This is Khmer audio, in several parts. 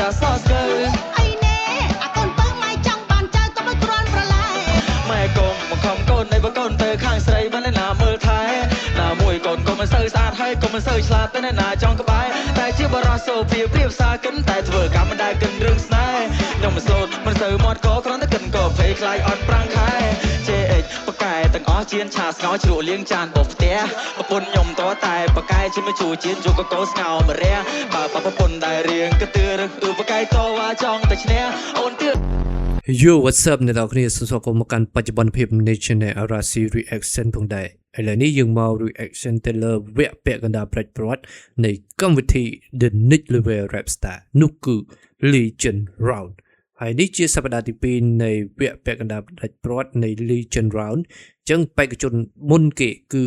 កាសស្កើអីណែអាកូនពៅម៉ែចង់បានចៅក៏មិនគ្រាន់ប្រឡែម៉ែកូនបង្ខំកូននៃបកូនទៅខាងស្រីបានណាមើលថែណាមួយកូនក៏មិនសូវស្អាតហើយក៏មិនសូវឆ្លាតទៅណាចង់ក្បែរតែជាបរោះសូព្រាផ្សាកិនតែធ្វើកម្មមិនដែលកិនរឿងស្នេហ៍ខ្ញុំមិនសូត្រមិនសូវមាត់កគ្រាន់តែកិនក៏ភ័យខ្លាចអត់ប្រាំងខែ JX បកែទាំងអស់ជៀនឆាស្ងោជ្រក់លៀងចានបបផ្ទះប្រពន្ធខ្ញុំតតែបកែជាមជូជៀនយកកកោស្ងោមរះបើប្រពន្ធដែលរៀងកទឿរឺបកែតវ៉ាចង់តែឈ្នះអូនទឿ Yo what's up អ្នកនរគ្នាសូមមកកាន់បច្ចុប្បន្នភាពនៃ Channel Arasi Reaction ផងដែរឥឡូវនេះយើងមក reaction ទៅលើវគ្គពាក់កណ្ដាលប្រាច់ប្រវត្តិនៃកម្មវិធី The Next Level Rap Star នោះគឺ Legend Round ហើយនេះជាសប្តាហ៍ទី2នៃវគ្គពាក់កណ្ដាលប្រាច់ប្រវត្តិនៃ Legend Round អញ្ចឹងបេក្ខជនមុនគេគឺ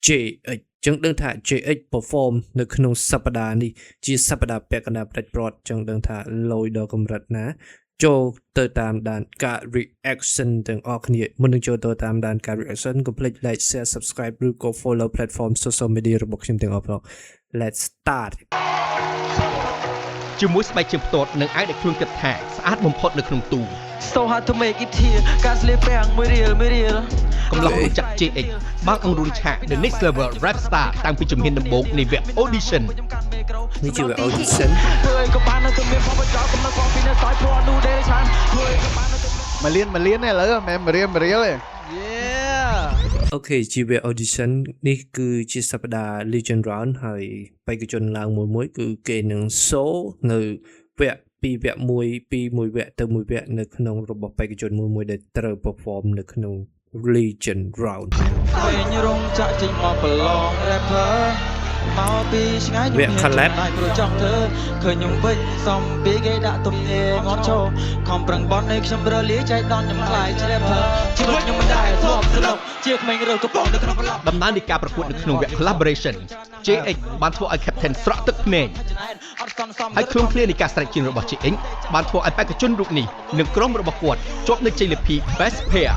JX ចឹងដឹងថា JX perform នៅក្នុងសប្តាហ៍នេះជាសប្តាហ៍ពាក់កណ្ដាលប្រាច់ប្រវត្តិចឹងដឹងថាលយដល់កម្រិតណាចូលទៅតាមដានការ reaction ទាំងអស់គ្នាមុននឹងចូលទៅតាមដានការ reaction កុំភ្លេច like share subscribe ឬក៏ follow platform social media របស់ខ្ញុំទាំងអស់ផង Let's start ជាមួយស្បែកជើងផ្ទាត់និងអាវដែលខ្លួនគិតថាស្អាតបំផុតនៅក្នុងទូ So hard to make it here ការស្លៀកពាក់មួយរៀល កំឡុងចាក់ JX បើកអង្រួនឆាក The Next Level Rap Star តាំងពីជំហានដំបូងនៃវគ្គ audition នេះជាវគ្គ audition ធ្វើឲ្យក៏បាននៅទៅមានផលប្រយោជន៍កំណត់ផងពីនៅសយព្រោះនោះដែរឆានធ្វើឲ្យក៏បាននៅមកលៀនទេឥឡូវមិនរៀលទេ អូខេជាវគ្គ audition នេះគឺជាសប្តាហ៍ Legend Round ហើយបេក្ខជនឡើងមួយគឺគេនឹង show នៅវគ្គពីវគ្គ1ពីមួយវគ្គទៅមួយវគ្គនៅក្នុងរបស់បេក្ខជនមួយដែលត្រូវ perform នៅក្នុង Legend Round ហើយញរងចាក់ចេញមកប្រឡង rapper មកពីឆ្ងាយខ្ញុំតែព្រោះចង់ធ្វើឃើញខ្ញុំវិញសំពីគេដាក់ទំនេរងត់ឈោខំប្រឹងបន់ឲ្យខ្ញុំរលាចៃដនខ្ញុំខ្លាយជា rapper ជីវិតខ្ញុំមិនដែលធ្លាប់ស្លុកជាក្មេងរើកំប៉ុងនៅក្នុងប្រឡងដំណើរនៃការប្រកួតនៅក្នុងវគ្គ collaboration JX បានធ្វើឲ្យ Captain ស្រក់ទឹកភ្នែកហើយខ្លួនឃ្លានៃការស្រែកជើងរបស់ JX បានធ្វើឲ្យបេក្ខជនរូបនេះនិងក្រុមរបស់គាត់ជាប់នៅជ័យលាភី Best Pair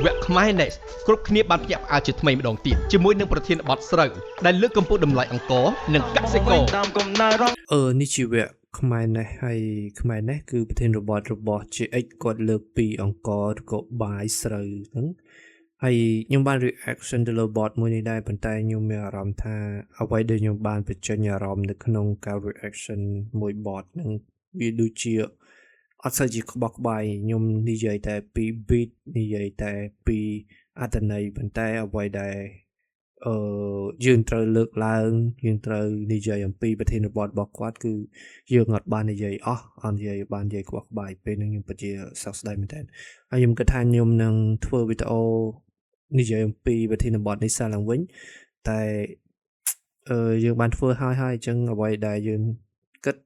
វគ្គ ខ្មែរ Next គ្រប់គ្នាបានភ្ញាក់ផ្អើលជាថ្មីម្ដងទៀតជាមួយនឹងប្រធានបទស្រូវដែលលើកកម្ពស់តម្លៃអង្គរនិងកសិករនេះជាវគ្គខ្មែរ Next ហើយខ្មែរ Next គឺប្រធានបទរបស់ JX គាត់លើកពីអង្គរឬក៏បាយស្រូវហ្នឹងហើយខ្ញុំបាន reaction ទៅលើ bot មួយនេះដែរប៉ុន្តែខ្ញុំមានអារម្មណ៍ថាអ្វីដែលខ្ញុំបានបញ្ចេញអារម្មណ៍នៅក្នុងការ reaction មួយ bot ហ្នឹងវាដូចជាអត់សូវជាក្បោះក្បាយខ្ញុំនិយាយតែពី beat និយាយតែពីអត្ថន័យប៉ុន្តែអ្វីដែលយើងត្រូវលើកឡើងយើងត្រូវនិយាយអំពីប្រធានបទរបស់គាត់គឺយើងអត់បាននិយាយអត់និយាយបាននិយាយក្បោះក្បាយពេលហ្នឹងខ្ញុំពិតជាសោកស្ដាយមែនតើហើយខ្ញុំគិតថាខ្ញុំនឹងធ្វើវីដេអូនិយាយអំពីប្រធានបទនេះសារឡើងវិញតែយើងបានធ្វើហើយអញ្ចឹងអ្វីដែលយើងគិត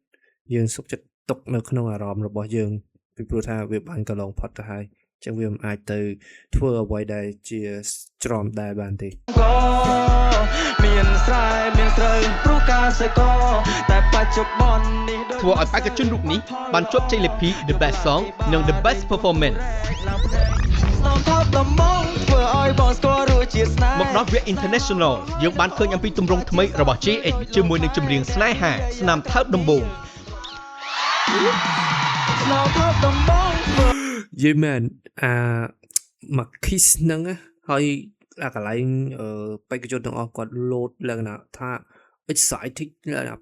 យើងសុខចិត្តទុកនៅក្នុងអារម្មណ៍របស់យើងពីព្រោះថាវាបានកន្លងផុតទៅហើយអញ្ចឹងវាមិនអាចទៅធ្វើអ្វីដែលជាច្រំដែរបានទេមានស្រែមានស្រូវព្រោះការសេកតែបច្ចុប្បន្ននេះធ្វើឲ្យបេក្ខជនរូបនេះបានជាប់ជ័យលាភី The Best Song និង The Best Performance ធ្វើឲ្យបងស្គាល់រសជាតិស្នេហ៍មកដល់វគ្គ International យើងបានឃើញអំពីទម្រង់ថ្មីរបស់ JX ជាមួយនឹងចម្រៀងស្នេហាស្នាមថើបដំបូងយេមែនមក kiss ហ្នឹងហើយអាកន្លែងបេក្ខជនទាំងអស់គាត់លោតលក្ខណៈថា excited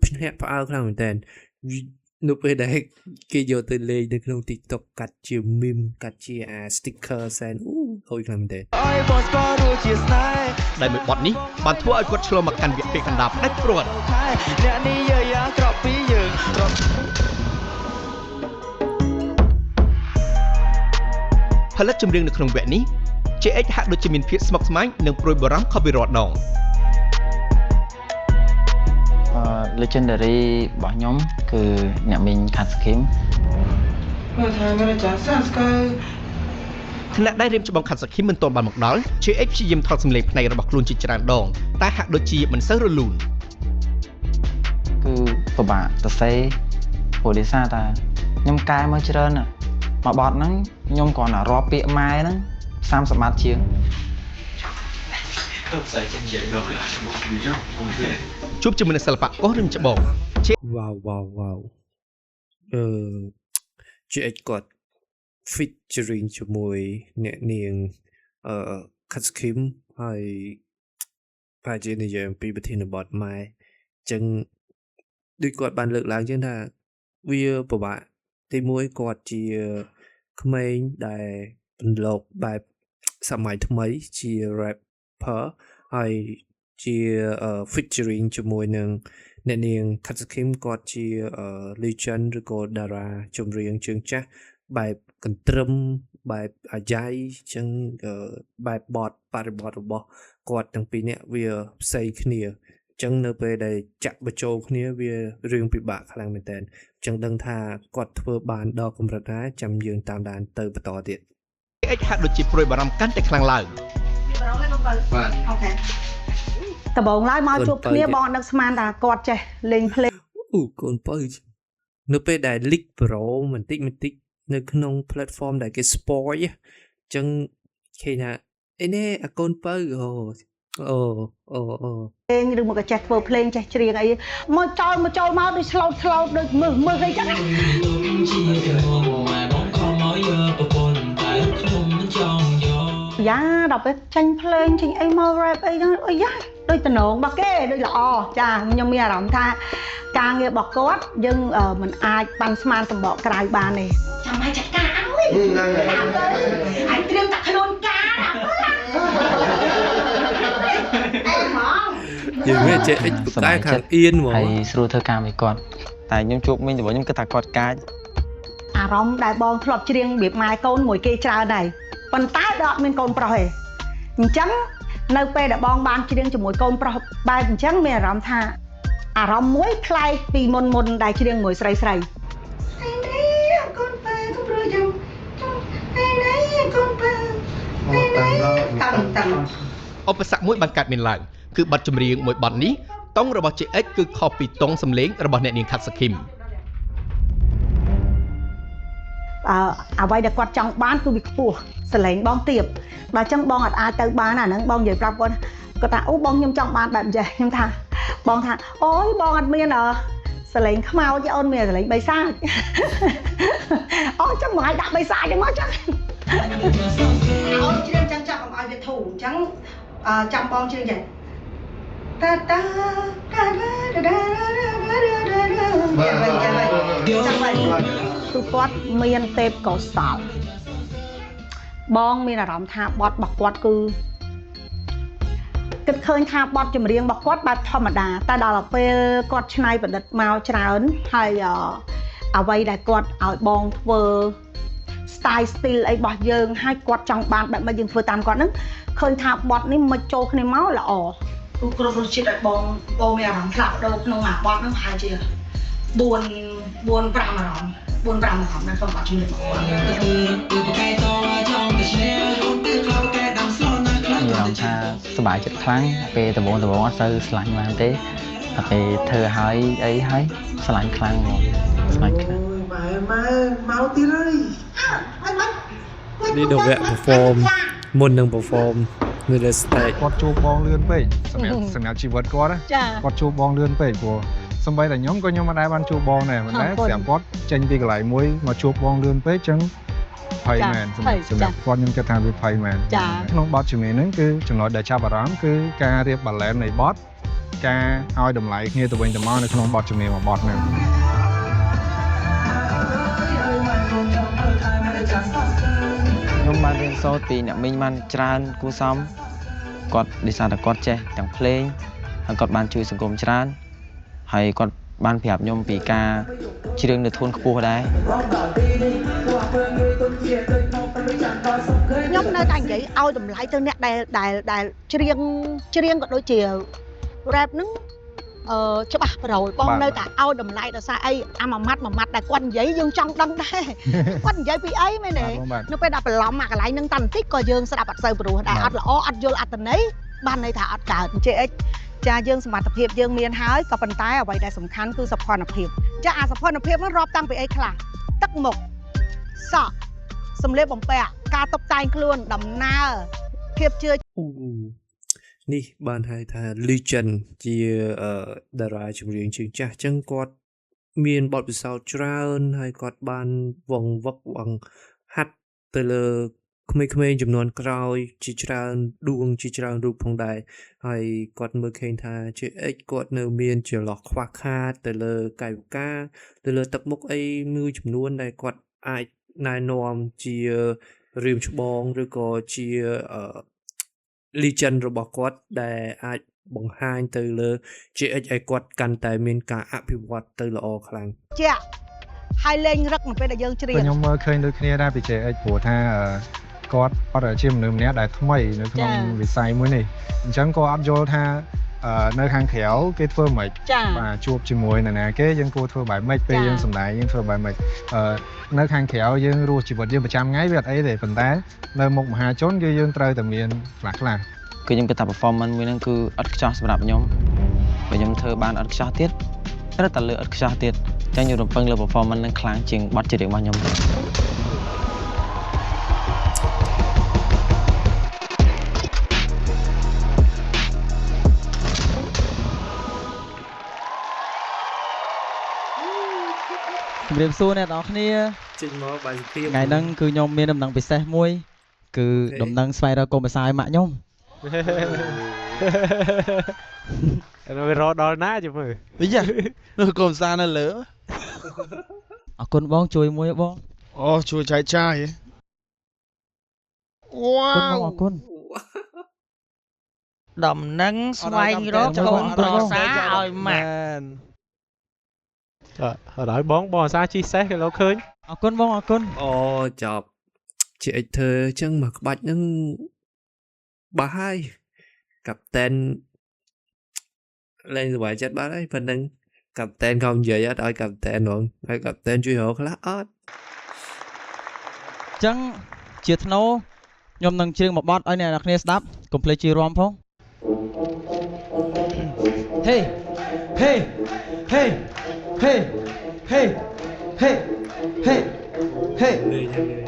ភ្ញាក់ផ្អើលខ្លាំងមែនតើនៅពេលដែលគេយកទៅលេងនៅក្នុង TikTok កាត់ជា meme កាត់ជា sticker សែនហូយខ្លាំងមែនតើឲ្យបងស្គាល់រសជាតិស្នេហ៍ដែលមួយបទនេះបានធ្វើឲ្យគាត់ឆ្លងមកកាន់វគ្គពាក្យកណ្ដាលផ្ដាច់ព្រាត់អ្នកនេះយើយ៉ាងក្រក់ពីយើងផលិតចម្រៀងនៅក្នុងវគ្គនេះ JX ហាក់ដូចជាមានភាពស្មុគស្មាញនិងព្រួយបារម្ភខុសពីរាល់ដងlegendary របស់ខ្ញុំគឺអ្នកមីងខាត់ស្គីមមើលថាមានចាស់ស្កើថ្នាក់ដែលរៀបច្បងខាត់សខីមិនទាន់បានមកដល់ JX ព្យាយាមថតសម្លេងផ្នែករបស់ខ្លួនជាច្រើនដងតែហាក់ដូចជាមិនសូវរលូនគឺពិបាកទៅសេព្រោះដោយសារតែខ្ញុំកែមកច្រើនមកបត់ហ្នឹងខ្ញុំគ្រាន់តែរាប់ពាក្យម៉ែហ្នឹង30ម៉ាត់ជាងជួបជាមួយនឹងសិល្បៈកោះរឹងច្បងវ៉ាវ GH គាត់ featuring ជាមួយអ្នកនាងKat Skim ហើយប្រហែលជានិយាយអំពីប្រធានបទម៉ែអញ្ចឹងដូចគាត់បានលើកឡើងចឹងថាវាពិបាកទីមួយគាត់ជាក្មេងដែលបន្លកបែបសម័យថ្មីជា rapper ហើយជា featuring ជាមួយនឹងអ្នកនាង Kat Skim គាត់ជា legend ឬក៏តារាចម្រៀងជើងចាស់បែបកន្ទ្រឹមបែបអាយ៉ៃចឹងបែបបរិបទរបស់គាត់ទាំងពីរនាក់វាផ្សេងគ្នាចឹងនៅពេលដែលចាក់បញ្ចូលគ្នាវារឿងពិបាកខ្លាំងមែនតើចឹងដឹងថាគាត់ធ្វើបានដល់កម្រិតណាចាំយើងតាមដានទៅបន្តទៀត JH ហាក់ដូចជាព្រួយបារម្ភកាន់តែខ្លាំងឡើង បាទអូខេដំបូងឡើយមកជួបគ្នាបងនឹកស្មានថាគាត់ចេះលេងភ្លេង កូនបើនៅពេលដែល leak pro បន្តិចនៅក្នុង platform ដែលគេ spoil អញ្ចឹងឃើញថាអីនេះអាកូនបើអូ ភ្លេងឬមកក៏ចេះធ្វើភ្លេងចេះច្រៀងអីមកចូលមកដូចស្លូតដូចមើលអីចឹងយ៉ាដល់ពេលចាញ់ភ្លេងចេញអីមក rap អីហ្នឹងអីយ៉ាដូចតំណងរបស់គេដូចល្អចាខ្ញុំមានអារម្មណ៍ថាការងាររបស់គាត់យើងមិនអាចបានស្មានសម្បកក្រៅបានទេចាំឲ្យចាត់ការឲ្យហើយត្រៀមតែខ្លួនការយើងវាចេះអិចផ្កាយខាងអៀនហ្មង ហើយស្រួលធ្វើការមួយគាត់តែខ្ញុំជួបមិញរបស់ខ្ញុំគិតថាគាត់កាច អារម្មណ៍ដែលបងធ្លាប់ច្រៀងរបៀបម៉ែកូនមួយគេច្រើនដែរប៉ុន្តែដល់អត់មានកូនប្រុសទេអញ្ចឹងនៅពេលដែលបងបានច្រៀងជាមួយកូនប្រុសបែបអញ្ចឹងមានអារម្មណ៍ថាអារម្មណ៍មួយប្លែកពីមុនដែលច្រៀងមួយស្រីអីនេះកូនប៉ែកូនប្រុសយ៉ាងអីនេះកូនប៉ែតាំង ឧបសគ្គមួយបានកើតមានឡើងគឺបទចម្រៀងមួយបទនេះតុងរបស់ JH គឺខុសពីតុងសំឡេងរបស់អ្នកនាង Kat Skim អ្វីដែលគាត់ចង់បានគឺវាខ្ពស់សលេងបងទៀបដល់អញ្ចឹងបងអត់អាចទៅបានអាហ្នឹងបងនិយាយប្រាប់គាត់គាត់ថាអូបងខ្ញុំចង់បានបែបចេះខ្ញុំថាបងថាអូយបងអត់មានសលេងខ្មោចអូនមានសលេងបិសាចអូអញ្ចឹងមកឲ្យដាក់បិសាចហ្នឹងមកចឹងអូនច្រៀងចឹងចាប់កុំឲ្យវាធូរអញ្ចឹងចាំបងច្រៀងចេះតាតាគឺគាត់មានទេពកោសល្យបងមានអារម្មណ៍ថាបទរបស់គាត់គឺគិតឃើញថាបទចម្រៀងរបស់គាត់បែបធម្មតាតែដល់ពេលគាត់ច្នៃប្រឌិតមកច្រើនហើយអ្វីដែលគាត់ឲ្យបងធ្វើ style អីរបស់យើងហើយគាត់ចង់បានបែបម៉េចយើងធ្វើតាមគាត់ហ្នឹងឃើញថាបទនេះមិនចូលគ្នាមកល្អគឺគ្រប់រសជាតិឲ្យបងមានអារម្មណ៍ផ្លាស់ប្ដូរក្នុងអាបទហ្នឹងប្រហែលជា4-5 អារម្មណ៍នៅក្នុងបទចម្រៀងរបស់គាត់ខ្ញុំថាសប្បាយចិត្តខ្លាំងពេលដំបូងអត់សូវស្រឡាញ់បានទេតែពេលធ្វើឲ្យអីហើយស្រឡាញ់ខ្លាំងហ្មងស្រឡាញ់ខ្លាំង មកទៀតហើយ នេះដល់វគ្គ perform មុននឹង perform នៅលើ stage គាត់ជួបបងលឿនពេកសម្រាប់ជីវិតគាត់ណាគាត់ជួបបងលឿនពេកព្រោះសម្បីតែខ្ញុំក៏ខ្ញុំមិនដែរបានជួបបងដែរមិនដែរស្រាប់គាត់ចេញពីកន្លែងមួយមកជួបបងលឿនពេកអញ្ចឹងភ័យមែនសម្រាប់គាត់ខ្ញុំគិតថាវាភ័យមែនក្នុងបទជំនាញហ្នឹងគឺចំណុចដែលចាប់អារម្មណ៍គឺការរៀប balance នៃបទការឲ្យតម្លៃគ្នាទៅវិញទៅមកនៅក្នុងបទជំនាញមួយបទហ្នឹង ខ្ញុំបានរៀនសូត្រពីអ្នកមីងបានច្រើនគូសំគាត់ដោយសារតែគាត់ចេះទាំងភ្លេងហើយគាត់បានជួយសង្គមច្រើនហើយគាត់បានប្រាប់ខ្ញុំពីការច្រៀងនៅធូនខ្ពស់ដែរ ខ្ញុំនៅតែនិយាយឲ្យតម្លៃទៅអ្នកដែលច្រៀងក៏ដូចជា rap ហ្នឹងច្បាស់ប្រូយបងនៅតែឲ្យតម្លៃដល់សារអីអាមួយម៉ាត់ដែលគាត់និយាយយើងចង់ដឹងដែរគាត់និយាយពីអីមែនទេនៅពេលដែលបន្លំអាកន្លែងហ្នឹងតាន់បន្តិចក៏យើងស្ដាប់អត់សូវព្រោះដែរអត់ល្អអត់យល់អត្ថន័យបានន័យថាអត់កើត JH ចាយើងសមត្ថភាពយើងមានហើយក៏ប៉ុន្តែអ្វីដែលសំខាន់គឺសោភ័ណភាពចាអាសោភ័ណភាពហ្នឹងរាប់តាំងពីអីខ្លះទឹកមុខសក់សម្លៀកបំពាក់ការតុបតែងខ្លួនដំណើរភាពជឿ នេះបានហៅថា legend ជាតារាចម្រៀងជើងចាស់អញ្ចឹងគាត់ មានបទពិសោធន៍ច្រើនហើយគាត់បានវងវឹកវងហាត់ទៅលើក្មេងៗចំនួនក្រោយជាច្រើនដួងជាច្រើនរូបផងដែរហើយគាត់មើលឃើញថាជាគាត់នៅមានចន្លោះខ្វះខាតទៅលើកាយវិការទៅលើទឹកមុខអីមួយចំនួនដែលគាត់អាចណែនាំជារៀមច្បងឬក៏ជា legend របស់គាត់ដែលអាចបង្ហាញទៅលើ GX ឲ្យគាត់កាន់តែមានការអភិវឌ្ឍទៅល្អខ្លាំង ជាហើយលេងរឹកនៅពេលដែលយើងច្រៀង ខ្ញុំមើលឃើញដូចគ្នាដែរពី JX ព្រោះថាគាត់អត់ជាមនុស្សម្នាក់ដែលថ្មីនៅក្នុងវិស័យមួយនេះអញ្ចឹងក៏អត់យល់ថានៅខាងក្រៅគេធ្វើមិន បាទជួបជាមួយនរណាគេយើងគួរធ្វើបែបម៉េចពេលយើងសម្ដែងយើងធ្វើបែបម៉េចនៅខាងក្រៅយើងរស់ជីវិតយើងប្រចាំថ្ងៃវាអត់អីទេប៉ុន្តែនៅមុខមហាជនគឺយើងត្រូវតែមានខ្លះគឺខ្ញុំគិតថា performance មួយហ្នឹងគឺអត់ខ្ចោះសម្រាប់ខ្ញុំបើខ្ញុំធ្វើបានអត់ខ្ចោះទៀតត្រូវតែលើអត់ខ្ចោះទៀតអញ្ចឹងខ្ញុំរំពឹងលើ performance ហ្នឹងខ្លាំងជាងបទច្រៀងរបស់ខ្ញុំទៀត ជំរាបសួរអ្នកនរគ្នា ចេញមកបាយសុភាព ថ្ងៃហ្នឹងគឺខ្ញុំមានដំណឹងពិសេសមួយគឺដំណឹងស្វែងរកកូនប្រសាឲ្យម៉ាក់ខ្ញុំ វារដល់ណាជិះមើល វិញនៅកូនសានៅលើ អរគុណបងជួយមួយបង អូជួយចែកចាយវ៉ាវ អរគុណ ដំណឹងស្វែងរកកូនប្រសាឲ្យម៉ាក់ ដល់បងអាសាជីសេះគេលោកឃើញ អរគុណបងអរគុណ អូចប់ GX ធ្វើអញ្ចឹងមកក្បាច់ហ្នឹងបាស់ហើយកាប់តែនលេងសុវ័យចិត្តបាត់ហើយប៉ុណ្ណឹងកាប់តែនក៏និយាយអត់ឲ្យកាប់តែនហ្មងហើយកាប់តែនជួយរកខ្លះអត់ អញ្ចឹងជាធ្នូខ្ញុំនឹងច្រៀងមួយបទឲ្យអ្នកនរគ្នាស្ដាប់កុំភ្លេចជួយរាំផង ហេហេហេហេហេហេហេហេ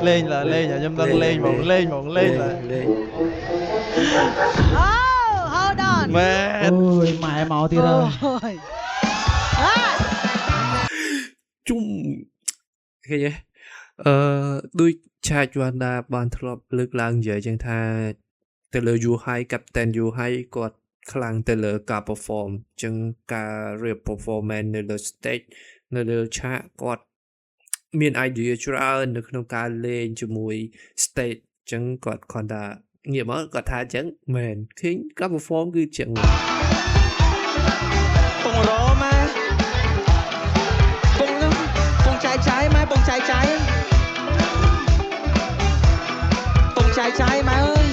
លេងឡើលេងខ្ញុំដឹងលេងហ្មងលេងហ្មងលេងឡើ អូ hold on មែ អូ ន យម៉ែមកទៀតហើយ ជុំឃើញទេដូចឆាចវ៉ាន់ដាបានធ្លាប់លើកឡើងនិយាយចឹងថាទៅលើ You High Captain You High គាត់ខ្លាំងទៅលើការ perform ចឹងការរៀប performance នៅលើ stage នៅលើឆាកគាត់មាន idea ច្រើននៅក្នុងការលេងជាមួយ stage ចឹងគាត់គ្រាន់តែងាកមកគាត់ថាចឹងមែនឃើញការ perform គឺចឹង ពងរម៉ែពងហ្នឹងពងចាយចាយម៉ែពងចាយចាយពងចាយចាយម៉ែអើយ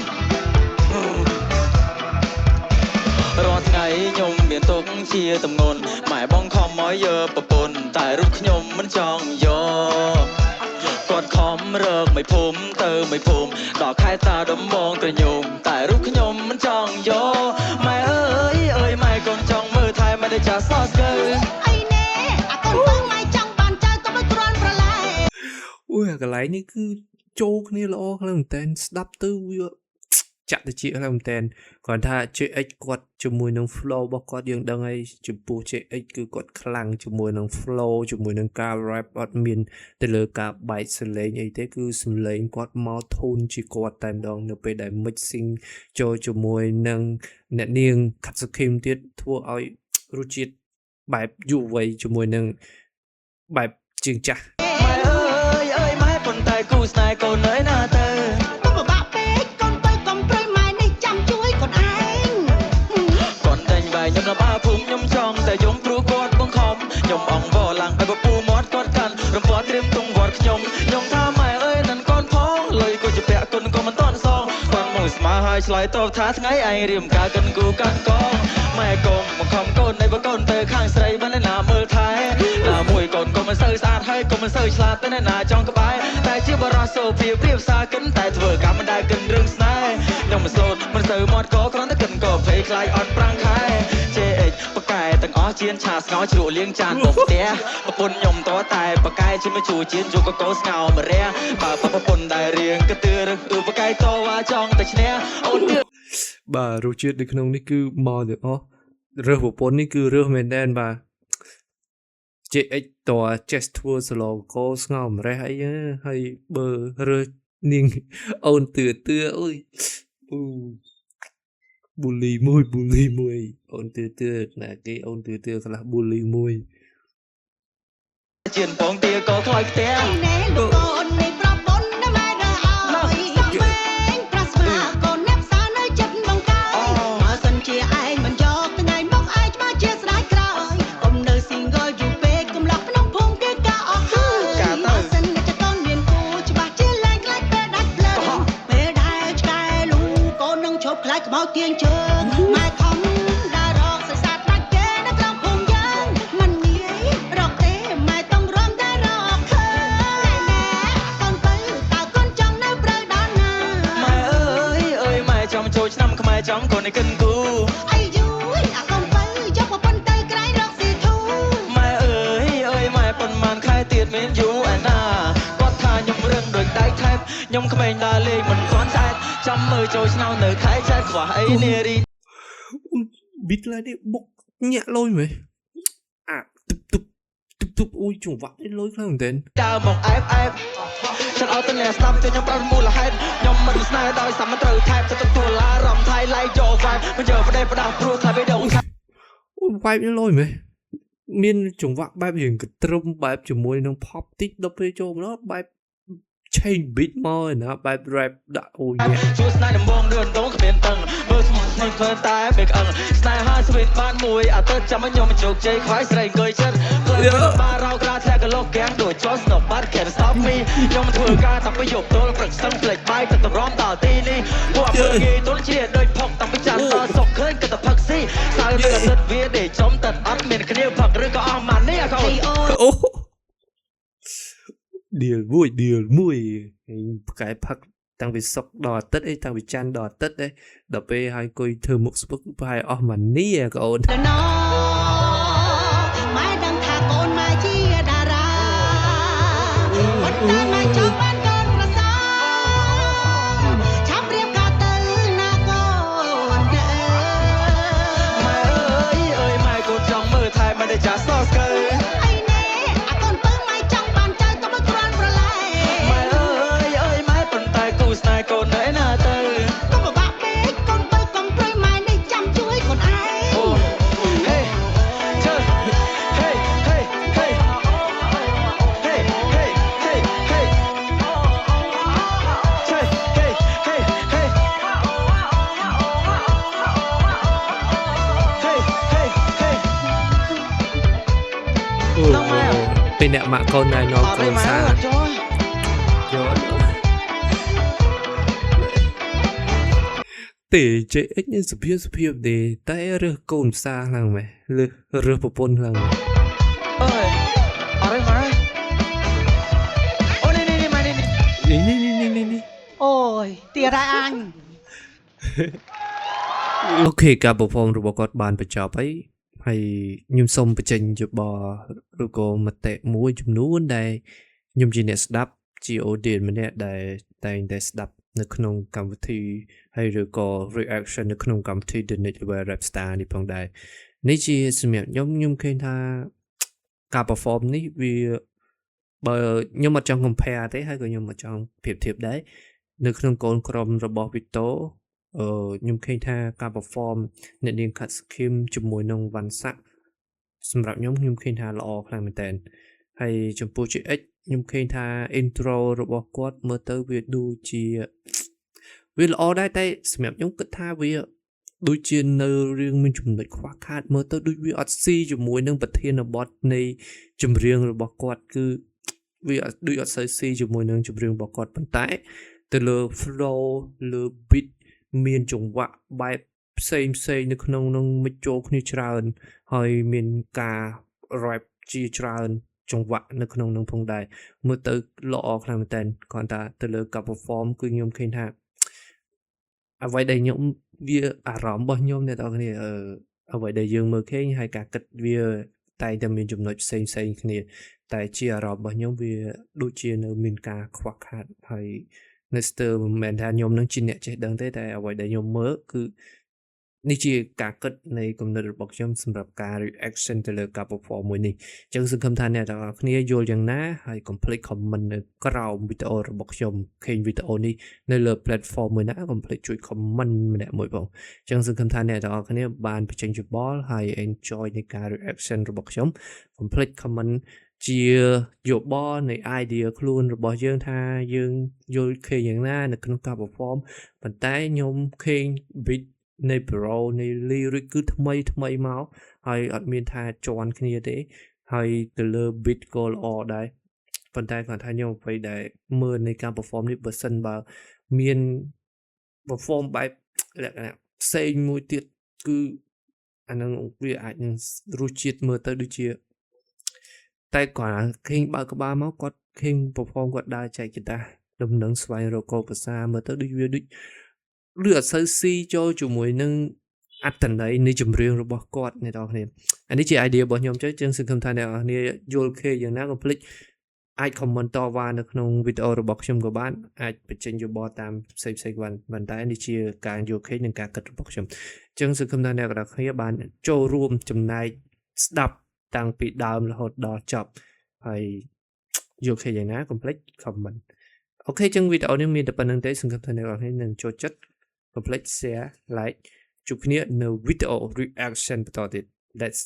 រាល់ថ្ងៃខ្ញុំមានទុកជាទំងន់ម៉ែបងខំមកយើប្រពន្ធតែរូបខ្ញុំមិនចង់យកគាត់ខំរើកមិនភូមិទៅមិនភូមិដល់ខែតាដំបងត្រញោមតែរូបខ្ញុំមិនចង់យកម៉ែអើយអើយម៉ែកូនចង់មើលថែមិនได้ចាសស្កើអីណែអាកូនពៅម៉ៃចង់បានចៅទៅគ្រាន់ប្រឡែ អូយកន្លែងនេះគឺចូលគ្នាល្អខ្លាំងមែនតើស្ដាប់ទៅវាចាក់ទៅជាខ្លាំងមែនតើគ្រាន់ថា JX គាត់ជាមួយនឹង flow របស់គាត់យើងដឹងហើយចំពោះ JX គឺគាត់ខ្លាំងជាមួយនឹង flow ជាមួយនឹងការ rap អត់មានទៅលើការបែកសលេងអីទេគឺសំឡេងគាត់មកធូនជាគាត់តែម្ដងនៅពេលដែល mixing ចូលជាមួយនឹងអ្នកនាង Katsukim ទៀតធ្វើឲ្យរសជាតិបែបយុវវ័យជាមួយនឹងបែបជាងចាស់ ម៉ែអើយអើយម៉ែប៉ុន្តែគូស្នេហ៍កូននៅណាទៅ ទៅពិបាកពេកកូនទៅកុំព្រៃម៉ែនេះចាំជួយកូនឯង គាត់តែងវាយខ្ញុំនៅបាភូមិខ្ញុំចង់តែយំព្រោះគាត់បង្ខំខ្ញុំអង្វរឡើងឲ្យពូមាត់គាត់កាន់រំពាត់ត្រៀមទងវត្តខ្ញុំថាម៉ែអើយនឹងកូនផងលុយក៏ជាពាក់គុណក៏មិនតន់សងគាត់មកស្មាហើយឆ្លើយតបថាថ្ងៃឯងរៀមការកិនគូកាត់កងម៉ែកុំបង្ខំកូននៃបើកូនទៅខាងស្រីបានណាមើលថែណាមួយកូនក៏មិនសូវស្អាតហើយក៏មិនសូវឆ្លាតទៅណាចង់ក្បែរតែជាបរិសុទ្ធភាពព្រៀបសារកិនតែធ្វើកម្មមិនដែលកិនរឿងស្នេហ៍ខ្ញុំមិនស្លូតមិនសូវមាត់ក៏គ្រាន់តែកិនក៏ភ័យខ្លាចអត់ប្រាំងខែ JX បកែទាំងអស់ជៀនឆាស្ងោជ្រក់លៀងចានបុកផ្ទះប្រពន្ធខ្ញុំតតែបកែជាមកជួជៀនយកកកោស្ងោមរះបើប្រពន្ធដែលរៀងកទឿរឺបកែតវ៉ាចង់តែឈ្នះអូន បាទរសជាតិនៅក្នុងនេះគឺមកទាំងអស់រើសប្រពន្ធនេះគឺរើសមែនតើបាទ GX តើចេះធ្វើសឡូកូស្ងោម្រេះអីហើយបើរើសនាងអូនទឿអើយប៊ូលីមួយអូនទឿណាគេអូនទឿខ្លះប៊ូលីមួយ ជាពងទាក៏ខ្លោចផ្ទះ ណែលោកកូននេះប្រាប់បុនណាម៉ែរើឲ្យសំវែងប្រស្មាកូនអ្នកផ្សារនៅចិត្តបងកាយបើសិនជាឯងមិនយកថ្ងៃមកឯងច្បាស់ជាស្ដាយក្រោយកុំនៅ single យូរពេកកំឡោះក្នុងភូមិគេកាអស់ហើយបើសិនជាកូនមានគូច្បាស់ជាលែងខ្លាចពេលដាច់ផ្លូវពេលដែលឆ្កែលូកូននឹងឈប់ខ្លាចខ្មោចទាញជើងម៉ែខំដើររកសរសៃដាច់គេនៅក្នុងភូមិយើងមិនងាយរកទេម៉ែต้องរំតែរកឃើញណែកូនទៅតើកូនចង់នៅព្រៅដល់ណា ម៉ែអើយម៉ែចង់ចូលឆ្នាំខ្មែរចង់កូននេះកិនគូ អីយូយអាកូនទៅយកប្រពន្ធទៅក្រៃរកស៊ីធូ ម៉ែអើយម៉ែប៉ុន្មានខែទៀតមានយូរឯណាគាត់ថាខ្ញុំរឹងដូចដៃថែបខ្ញុំក្មេងដើរលេងមិនទាន់ស្អែកចាំមើលចូលឆ្នាំនៅខែចែកខ្វះអីនារី ប៊ីតឡានេះបុកញាក់លុយមែនអាទុបអូយចង្វាក់នេះលុយខ្លាំងមែនទេ ដើរមកអែបฉันเอาแต่แนวស្ដាប់តែខ្ញុំប្រាប់មូលហេតុខ្ញុំមិនស្នេហ៍ដោយសារមិនត្រូវថែបទៅទទួលអារម្មណ៍ថៃឡៃយកវ៉ាយមិនយកប្រដេប្រដាស់ព្រោះថាវាដង អូវាយនេះលុយមែនមានចង្វាក់បែបរៀងកត្រឹមបែបជាមួយនឹង pop តិចដល់ពេលចូលមកបែប change beat មកណាបែប rap ដាក់អូយញាក់ ជួយស្នេហ៍ដំបងរឿនដងគ្មានតឹងមើលស្មោះស្មៃធ្វើតែបែកអឹងស្នេហាស្វីតបានមួយអត់ទៅចាំឲ្យខ្ញុំជោគជ័យខ្វាយស្រីអង្គុយចិត្តបានរោក្រៅធ្លាក់កលោកកាំងដូចចោស្នុបបាត់ can't stop me ខ្ញុំធ្វើការតាំងពីយប់ទល់ព្រឹកសឹងផ្លេចបាយទៅតម្រាំដល់ទីនេះពួកអើយទល់ជាដូចផុកតាំងពីចាស់តសុកឃើញក៏តែផឹកស៊ីសើទៅទឹកវាដេកចំទឹកអត់មានគ្នាផឹកឬក៏អស់ម៉ានេះអាកូន អូ deal មួយផ្កាយផឹកតាំងពីសុកដល់អាទិត្យអីតាំងពីច័ន្ទដល់អាទិត្យឯងដល់ពេលហើយអង្គុយធ្វើមុខស្ពឹកប្រហែលអស់ម៉ានីកូន ណោម៉ែដឹងថាកូនម៉ែជាតារាប៉ុន្តែម៉ែចង់បានកូនប្រសើរឆាប់រៀបការទៅណាកូនអើយ ម៉ែអើយម៉ែកូនចង់មើលថែមិនได้ចាស់សស្កើអីណែអាកូនពៅម៉ែចង់បានចៅក៏មិនគ្រាន់ប្រឡែ ម៉ែអើយម៉ែប៉ុន្តែគូស្នេហ៍កូននៅឯណាទៅ កុំពិបាកពេកកូនពៅកុំព្រួយម៉ែនេះចាំជួយខ្លួនឯង អូហេជើហេហេហេហេហេហេហេហេហេហេហេហេពេលអ្នកម៉ាក់កូនណៃនាំកូនសា យកទេចេអិចនេះសុភាពទេតែរើសកូនផ្សារហ្នឹងមែនរើសប្រពន្ធហ្នឹង អើយអរេម៉ែអូនេះម៉ែនេះ នេះ អូយទារ៉ាអញ អូខេការ perform របស់គាត់បានបញ្ចប់ហើយខ្ញុំសូមបញ្ចេញយោបល់ឬក៏មតិមួយចំនួនដែលខ្ញុំជាអ្នកស្ដាប់ជា audience ម្នាក់ដែលតែងតែស្ដាប់នៅក្នុងកម្មវិធីហើយឬក៏ reaction នៅក្នុងកម្មវិធី The Next Level Rap Star នេះផងដែរនេះជាសម្រាប់ខ្ញុំឃើញថាការ perform នេះវាបើខ្ញុំអត់ចង់ compare ទេហើយក៏ខ្ញុំអត់ចង់ប្រៀបធៀបដែរនៅក្នុងកូនក្រុមរបស់ Vito ខ្ញុំឃើញថាការ perform អ្នកនាង Kat Skim ជាមួយនឹងវ៉ាន់សាក់សម្រាប់ខ្ញុំឃើញថាល្អខ្លាំងមែនតើហើយចំពោះ GX ខ្ញុំឃើញថា intro របស់គាត់មើលទៅវាដូចជាវាល្អដែរតែសម្រាប់ខ្ញុំគិតថាវាដូចជានៅរឿងមានចំណុចខ្វះខាតមើលទៅដូចវាអត់ស៊ីជាមួយនឹងប្រធានបទនៃចម្រៀងរបស់គាត់គឺវាដូចអត់សូវស៊ីជាមួយនឹងចម្រៀងរបស់គាត់ប៉ុន្តែទៅលើ flow លើ beat មានចង្វាក់បែបផ្សេងនៅក្នុងនឹងមិចចូលគ្នាច្រើនហើយមានការ rap ជាច្រើនចង្វាក់នៅក្នុងនឹងផងដែរមើលទៅល្អខ្លាំងមែនតើគ្រាន់តែទៅលើការ perform គឺខ្ញុំឃើញថាអ្វីដែលខ្ញុំវាអារម្មណ៍របស់ខ្ញុំអ្នកនរគ្នាអ្វីដែលយើងមើលឃើញហើយការគិតវាតែតែមានចំណុចផ្សេងគ្នាតែជាអារម្មណ៍របស់ខ្ញុំវាដូចជានៅមានការខ្វះខាតហើយនៅស្ទើរមិនមែនថាខ្ញុំនឹងជាអ្នកចេះដឹងទេតែអ្វីដែលខ្ញុំមើលគឺ នេះជាការគិតនៃគំនិតរបស់ខ្ញុំសម្រាប់ការ reaction ទៅលើការ perform មួយនេះអញ្ចឹងសង្ឃឹមថាអ្នកទាំងអស់គ្នាយល់យ៉ាងណាហើយកុំភ្លេច comment នៅក្រោមវីដេអូរបស់ខ្ញុំឃើញវីដេអូនេះនៅលើ platform មួយណាកុំភ្លេចជួយ comment ម្នាក់មួយបងអញ្ចឹងសង្ឃឹមថាអ្នកទាំងអស់គ្នាបានបញ្ចេញយោបល់ហើយ enjoy នៃការ reaction របស់ខ្ញុំកុំភ្លេច comment ជាយោបល់នៃ idea ខ្លួនរបស់យើងថាយើងយល់ឃើញយ៉ាងណានៅក្នុងការ perform ប៉ុន្តែខ្ញុំឃើញ beat នៃ pro នៃ lyric គឺថ្មីមកហើយអត់មានថាជន់គ្នាទេហើយទៅលើ beat ក៏ល្អដែរប៉ុន្តែគាត់ថាខ្ញុំអ្វីដែលមើលនៃការ perform នេះបើសិនបើមាន perform បែបលក្ខណៈផ្សេងមួយទៀតគឺអានឹងវាអាចនឹងរសជាតិមើលទៅដូចជាតែគាត់ឃើញបើក្បាលមកគាត់ឃើញ perform គាត់ដើរចែកギតាដំណឹងស្វែងរកកោភាសាមើលទៅដូចវាដូចឬអត់សូវស៊ីចូលជាមួយនឹងអត្តន័យនៃចម្រៀងរបស់គាត់អ្នកនរគ្នាអានេះជា idea របស់ខ្ញុំចឹងសង្ឃឹមថាអ្នកនរគ្នាយល់ឃើញយ៉ាងណាកុំភ្លេចអាច comment តវ៉ានៅក្នុងវីដេអូរបស់ខ្ញុំក៏បានអាចបញ្ចេញយោបល់តាមផ្សេងៗបានប៉ុន្តែនេះជាការយល់ឃើញនិងការគិតរបស់ខ្ញុំចឹងសង្ឃឹមថាអ្នកនរគ្នាបានចូលរួមចំណែកស្ដាប់តាំងពីដើមរហូតដល់ចប់ហើយយល់ឃើញយ៉ាងណាកុំភ្លេច comment អូខេចឹងវីដេអូនេះមានតែប៉ុណ្្នឹងទេសង្ឃឹមថាអ្នកនរគ្នានឹងចូលចិត្តកុំភ្លេច share like ជួបគ្នានៅវីដេអូ reaction បន្តទៀត Let's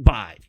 bye